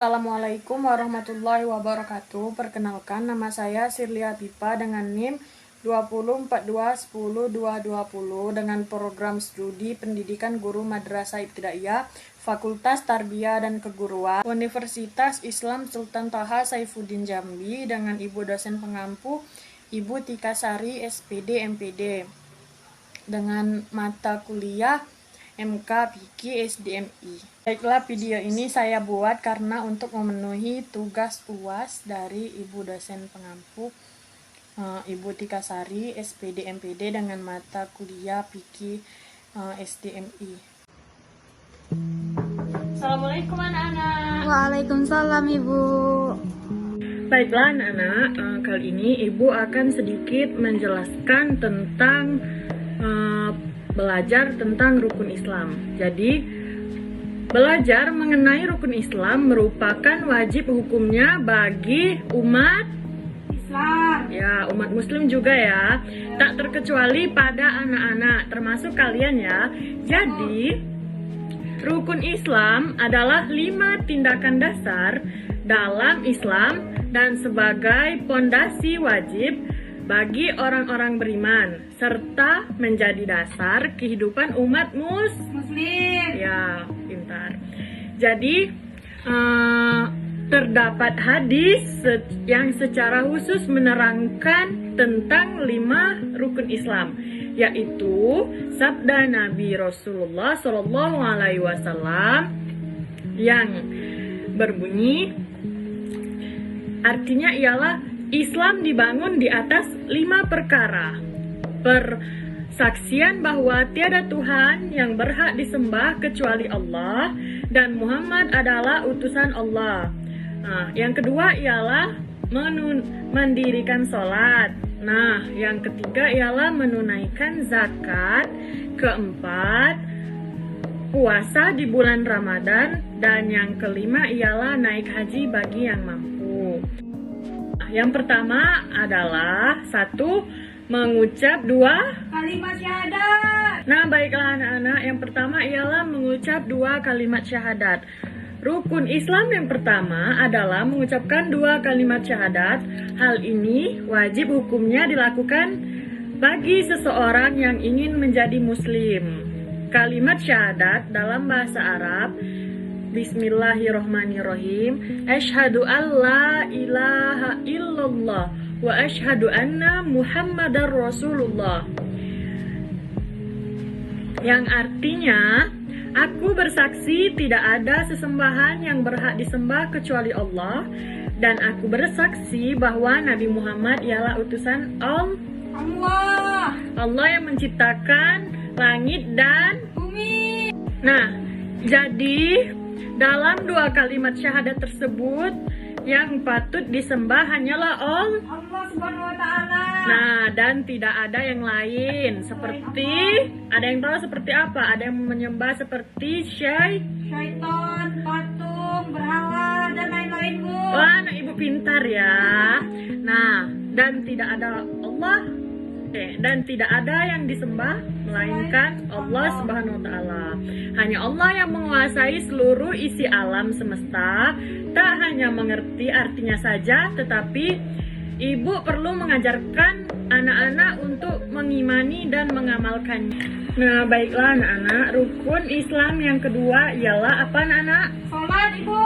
Assalamualaikum warahmatullahi wabarakatuh. Perkenalkan, nama saya Sirlia Pipa dengan NIM 2042102220 dengan program studi Pendidikan Guru Madrasah Ibtidaiyah, Fakultas Tarbiyah dan Keguruan, Universitas Islam Sultan Toha Saifuddin Jambi dengan Ibu dosen pengampu Ibu Tika Sari SPD MPD dengan mata kuliah MK Fikih SDMI. Baiklah, video ini saya buat karena untuk memenuhi tugas UAS dari Ibu dosen pengampu Ibu Tika Sari SPD MPD dengan mata kuliah Fikih SDMI. Assalamualaikum anak-anak. Waalaikumsalam Ibu. Baiklah anak-anak, kali ini Ibu akan sedikit menjelaskan tentang belajar tentang rukun Islam. Jadi, belajar mengenai rukun Islam merupakan wajib hukumnya bagi umat Islam. Ya, umat Muslim juga ya. Tak terkecuali pada anak-anak, termasuk kalian ya. Jadi, rukun Islam adalah 5 tindakan dasar dalam Islam dan sebagai pondasi wajib bagi orang-orang beriman, serta menjadi dasar kehidupan umat Muslim. Ya, pintar. Jadi, terdapat hadis yang secara khusus menerangkan tentang 5 rukun Islam, yaitu sabda Nabi Rasulullah SAW yang berbunyi, artinya ialah Islam dibangun di atas 5 perkara. Persaksian bahwa tiada Tuhan yang berhak disembah kecuali Allah dan Muhammad adalah utusan Allah. Yang kedua ialah mendirikan sholat. Yang ketiga ialah menunaikan zakat. Keempat, puasa di bulan Ramadan. Dan yang kelima ialah naik haji bagi yang mampu. Yang pertama adalah 1. Mengucap 2 Kalimat syahadat. Baiklah anak-anak, yang pertama ialah mengucap 2 kalimat syahadat. Rukun Islam yang pertama adalah mengucapkan 2 kalimat syahadat. Hal ini wajib hukumnya dilakukan bagi seseorang yang ingin menjadi muslim. Kalimat syahadat dalam bahasa Arab, Bismillahirrohmanirrohim. Asyhadu an la ilaha illallah wa asyhadu anna Muhammadar Rasulullah. Yang artinya, aku bersaksi tidak ada sesembahan yang berhak disembah kecuali Allah, dan aku bersaksi bahwa Nabi Muhammad ialah utusan Allah. Allah yang menciptakan langit dan Bumi. Jadi dalam 2 kalimat syahadat tersebut, yang patut disembah hanyalah Allah Subhanahu wa ta'ala. Dan tidak ada yang lain. Seperti, ada yang tahu seperti apa? Ada yang menyembah seperti syaitan, patung, berhala, dan lain-lain, Bu. Wah, Ibu pintar ya. Dan tidak ada Allah. Dan tidak ada yang disembah melainkan Allah Subhanahu wa ta'ala. Hanya Allah yang menguasai seluruh isi alam semesta. Tak hanya mengerti artinya saja, tetapi Ibu perlu mengajarkan anak-anak untuk mengimani dan mengamalkannya. Baiklah anak-anak, rukun Islam yang kedua ialah apa anak-anak? Sholat, Ibu.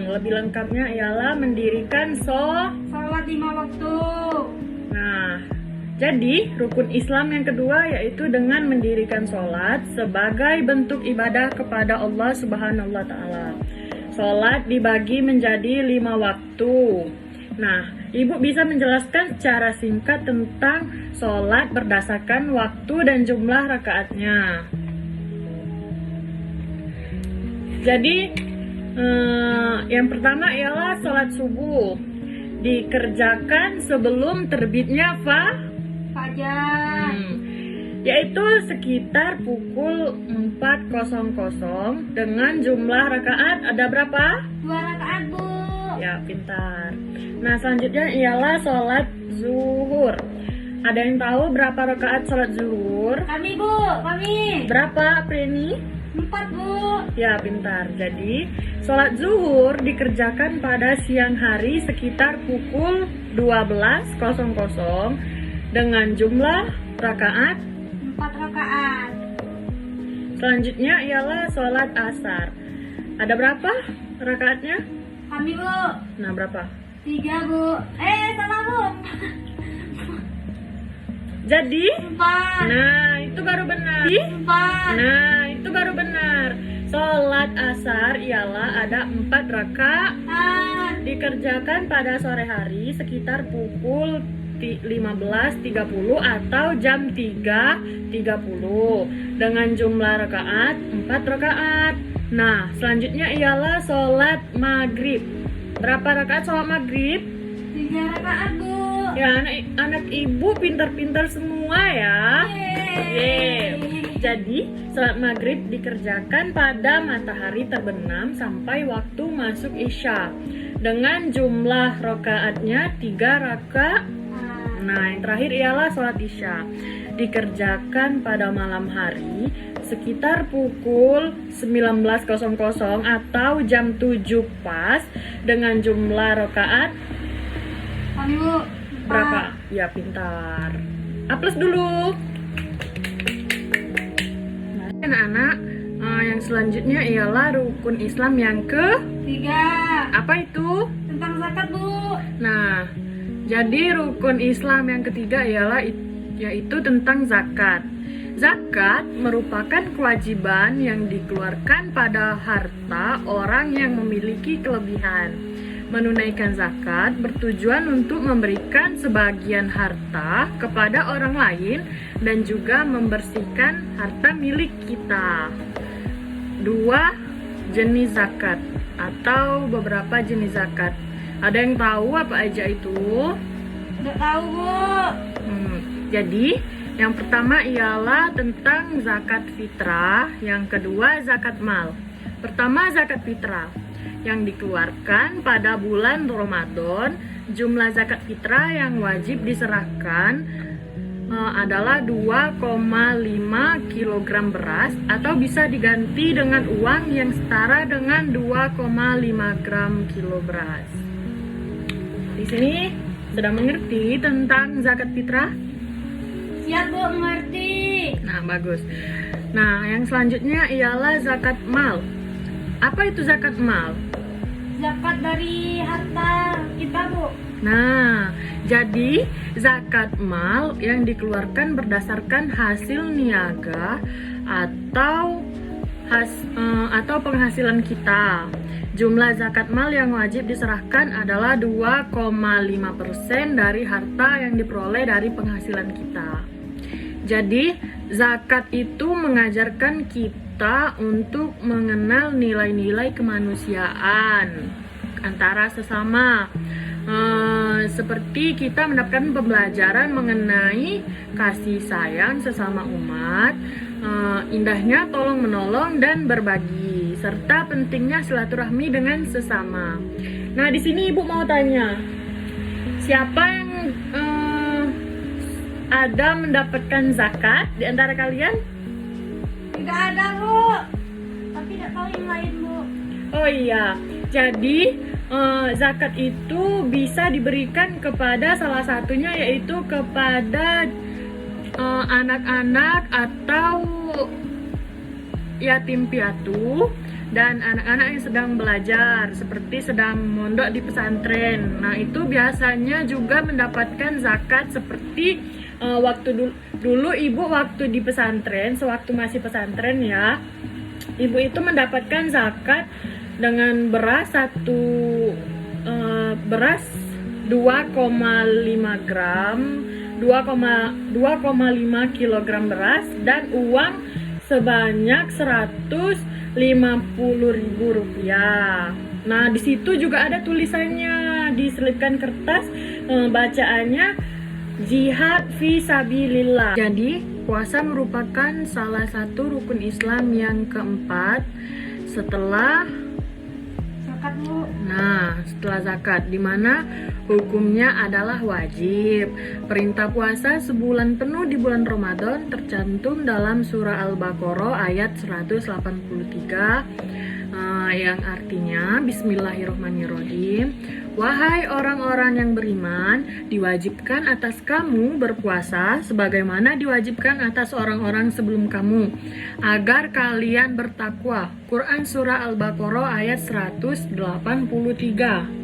Lebih lengkapnya ialah mendirikan sholat 5 waktu. Jadi, rukun Islam yang kedua yaitu dengan mendirikan sholat sebagai bentuk ibadah kepada Allah Subhanahu wa ta'ala. Sholat dibagi menjadi 5 waktu. Ibu bisa menjelaskan secara singkat tentang sholat berdasarkan waktu dan jumlah rakaatnya. Jadi, yang pertama ialah sholat subuh. Dikerjakan sebelum terbitnya fajar, yaitu sekitar pukul 4.00 dengan jumlah rakaat ada berapa? 2 rakaat, Bu. Ya, pintar. Selanjutnya ialah sholat zuhur. Ada yang tahu berapa rakaat sholat zuhur? Kami, Bu. Kami. Berapa, Preni? 4, Bu. Ya, pintar. Jadi Sholat zuhur dikerjakan pada siang hari sekitar pukul 12.00 dengan jumlah rakaat 4 rakaat. Selanjutnya ialah sholat asar. Ada berapa rakaatnya? Kami Bu, Nah, berapa? 3 Bu. Salah Bu. Jadi, 4. nah itu baru benar. 4. Nah, itu baru benar. Sholat asar ialah ada 4 rakaat dikerjakan pada sore hari sekitar pukul 15.30 atau jam 3.30 dengan jumlah rakaat 4 rakaat. Nah, selanjutnya ialah sholat maghrib. Berapa rakaat sholat maghrib? 3 rakaat Bu. Ya, anak ibu pintar-pintar semua ya. Yeay. Jadi, sholat maghrib dikerjakan pada matahari terbenam sampai waktu masuk isya dengan jumlah rakaatnya 3 rakaat. Nah, yang terakhir ialah sholat isya dikerjakan pada malam hari sekitar pukul 19.00 atau jam 7 pas dengan jumlah rakaat Kami Bu. berapa? Ya, pintar. Aplaus dulu. Nah, anak-anak, yang selanjutnya ialah rukun Islam yang ke 3. apa itu? Tentang zakat Bu. Nah, jadi rukun Islam yang ketiga ialah yaitu tentang zakat. Zakat merupakan kewajiban yang dikeluarkan pada harta orang yang memiliki kelebihan. Menunaikan zakat bertujuan untuk memberikan sebagian harta kepada orang lain dan juga membersihkan harta milik kita. 2 jenis zakat atau beberapa jenis zakat. Ada yang tahu apa aja itu? Udah tahu Bu. Jadi, yang pertama ialah tentang zakat fitrah, yang kedua zakat mal. Pertama, zakat fitrah yang dikeluarkan pada bulan Ramadan. Jumlah zakat fitrah yang wajib diserahkan adalah 2,5 kg beras atau bisa diganti dengan uang yang setara dengan 2,5 gram kilo beras. Di sini sudah mengerti tentang zakat fitrah? Siap Bu, mengerti. Nah, bagus. Nah, yang selanjutnya ialah zakat mal. Apa itu zakat mal? Zakat dari harta kita Bu. Nah, jadi zakat mal yang dikeluarkan berdasarkan hasil niaga atau penghasilan kita. Jumlah zakat mal yang wajib diserahkan adalah 2,5% dari harta yang diperoleh dari penghasilan kita. Jadi, zakat itu mengajarkan kita untuk mengenal nilai-nilai kemanusiaan antara sesama. Seperti kita mendapatkan pembelajaran mengenai kasih sayang sesama umat, indahnya tolong menolong dan berbagi, serta pentingnya silaturahmi dengan sesama. Nah, di sini Ibu mau tanya, siapa yang ada mendapatkan zakat di antara kalian? Tidak ada Bu. Tapi tidak tahu yang lain Bu. Oh iya, jadi zakat itu bisa diberikan kepada salah satunya yaitu kepada anak-anak atau yatim piatu dan anak-anak yang sedang belajar seperti sedang mondok di pesantren. Nah, itu biasanya juga mendapatkan zakat seperti waktu dulu Ibu waktu di pesantren, sewaktu masih pesantren ya, Ibu itu mendapatkan zakat dengan beras 2,5 gram, 2,5 kilogram beras dan uang sebanyak 150.000 rupiah. Nah, di situ juga ada tulisannya, diselipkan kertas, bacaannya jihad fi sabilillah. Jadi, puasa merupakan salah satu rukun Islam yang keempat setelah Zakat Bu. Nah, setelah zakat, di mana hukumnya adalah wajib. Perintah puasa sebulan penuh di bulan Ramadan tercantum dalam surah Al-Baqarah ayat 183. yang artinya Bismillahirrahmanirrahim. Wahai orang-orang yang beriman, diwajibkan atas kamu berpuasa sebagaimana diwajibkan atas orang-orang sebelum kamu, agar kalian bertakwa. Quran Surah Al-Baqarah ayat 183.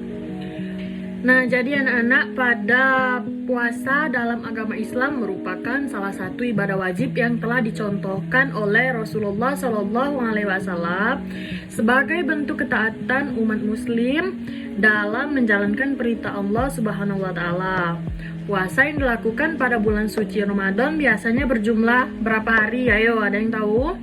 Nah, jadi anak-anak, pada puasa dalam agama Islam merupakan salah satu ibadah wajib yang telah dicontohkan oleh Rasulullah SAW sebagai bentuk ketaatan umat Muslim dalam menjalankan perintah Allah Subhanahu wa Ta'ala. Puasa yang dilakukan pada bulan suci Ramadan biasanya berjumlah berapa hari? Ayo, ada yang tahu?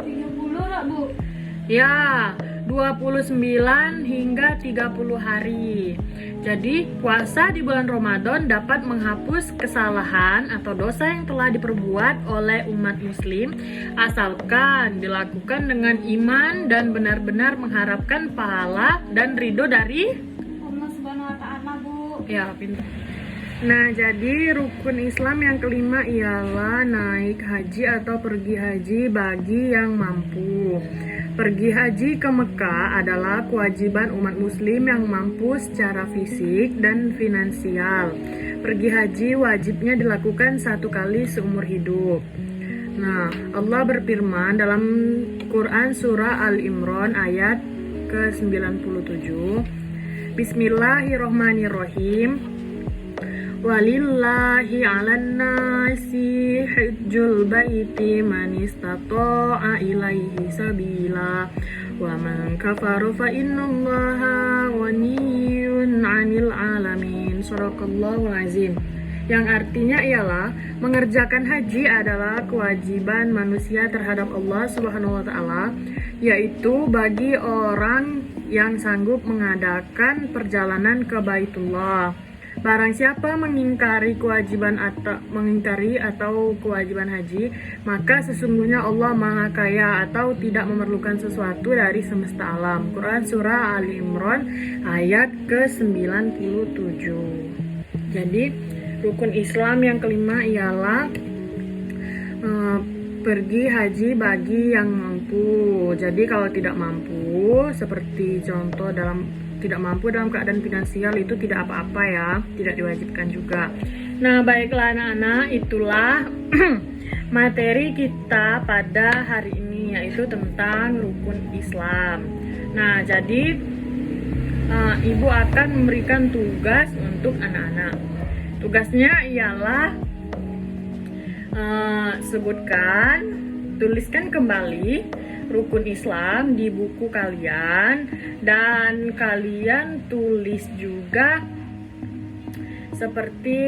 30 lah, Bu. Ya, 29 hingga 30 hari. Jadi, puasa di bulan Ramadan dapat menghapus kesalahan atau dosa yang telah diperbuat oleh umat muslim asalkan dilakukan dengan iman dan benar-benar mengharapkan pahala dan ridho dari Allah Subhanahu wa Ta'ala, Bu. ya, pintar. Nah, jadi rukun Islam yang kelima ialah naik haji atau pergi haji bagi yang mampu. Pergi haji ke Mekah adalah kewajiban umat muslim yang mampu secara fisik dan finansial. Pergi haji wajibnya dilakukan 1 kali seumur hidup. Nah, Allah berfirman dalam Quran Surah Al-Imran ayat ke-97. Bismillahirrahmanirrahim. Walillahi 'alan nasi hajjul baiti man istata'a ilaihi sabila wa man kafara fa innallaha ghaniyyun 'anil 'alamin. Shadaqallahul azim. Yang artinya ialah mengerjakan haji adalah kewajiban manusia terhadap Allah Subhanahu wa Ta'ala, yaitu bagi orang yang sanggup mengadakan perjalanan ke Baitullah. Barang siapa mengingkari atau kewajiban haji, maka sesungguhnya Allah Maha Kaya atau tidak memerlukan sesuatu dari semesta alam. Quran Surah Ali Imran ayat ke-97. Jadi rukun Islam yang kelima ialah pergi haji bagi yang mampu. Jadi kalau tidak mampu, seperti contoh tidak mampu dalam keadaan finansial itu tidak apa-apa ya, tidak diwajibkan juga. Nah, baiklah anak-anak, itulah materi kita pada hari ini, yaitu tentang rukun Islam. Nah, jadi Ibu akan memberikan tugas untuk anak-anak. Tugasnya ialah tuliskan kembali rukun Islam di buku kalian, dan kalian tulis juga seperti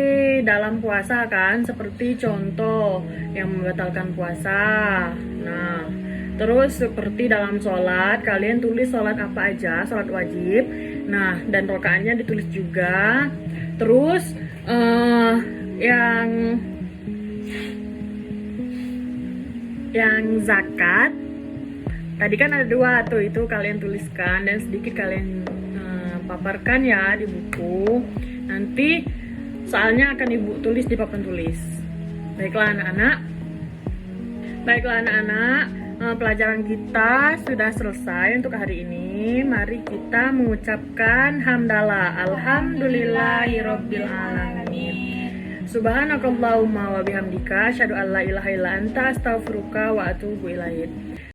dalam puasa kan, seperti contoh yang membatalkan puasa. Nah, terus seperti dalam sholat, kalian tulis sholat apa aja, sholat wajib. Nah, dan rokaatnya ditulis juga. Terus yang zakat tadi kan ada 2 tuh, itu kalian tuliskan dan sedikit kalian paparkan ya di buku. Nanti soalnya akan Ibu tulis di papan tulis. Baiklah anak-anak, pelajaran kita sudah selesai untuk hari ini. Mari kita mengucapkan hamdalah. Alhamdulillahirabbil alamin. Subhanakallahumma wa bihamdika asyhadu an la ilaha illa anta astaghfiruka wa atubu ilaik.